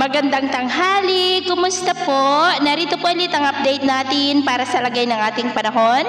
Magandang tanghali, kumusta po? Narito po ulit ang update natin para sa lagay ng ating panahon.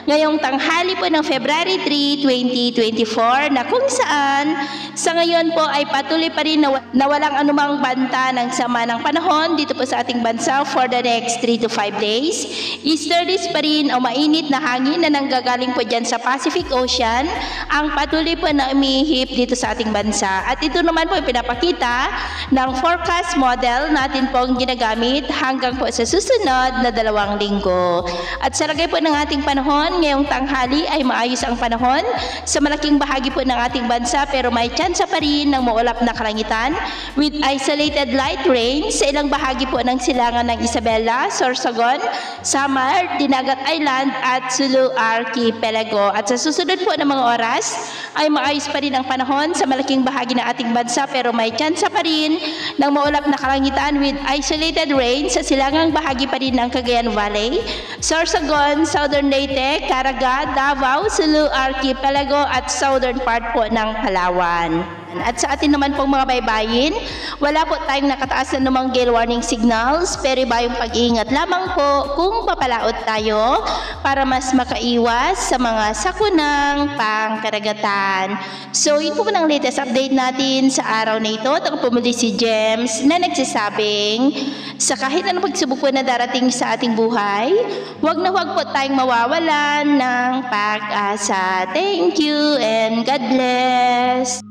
Ngayong tanghali po ng February 3, 2024 na kung saan sa ngayon po ay patuloy pa rin na walang anumang banta ng sama ng panahon dito po sa ating bansa for the next 3 to 5 days. Easterlies pa rin o mainit na hangin na nanggagaling po dyan sa Pacific Ocean ang patuloy po na umihip dito sa ating bansa. At ito naman po ipinapakita ng forecast model natin pong ginagamit hanggang po sa susunod na 2 linggo. At sa lagay po ng ating panahon, ngayong tanghali ay maayos ang panahon sa malaking bahagi po ng ating bansa pero may tsansa pa rin ng maulap na kalangitan with isolated light rain sa ilang bahagi po ng silangan ng Isabela, Sorsogon, Samar, Dinagat Island at Sulu Archipelago. At sa susunod po ng mga oras ay maayos pa rin ang panahon sa malaking bahagi ng ating bansa pero may tsansa pa rin ng maulap na kalangitan with isolated rain sa silangang bahagi pa rin ng Cagayan Valley, Sorsogon, Southern Leyte, Caraga, Davao, Sulu Archipelago at southern part po ng Palawan. At sa atin naman pong mga baybayin, wala po tayong nakataas na namang gale warning signals pero iba yung pag-iingat lamang po kung papalaot tayo para mas makaiwas sa mga sakunang pangkaragatan. So yun po ang latest update natin sa araw na ito. At ako pumuli si James na nagsasabing sa kahit anong pagsubok po na darating sa ating buhay, huwag na huwag po tayong mawawalan ng pag-asa. Thank you and God bless.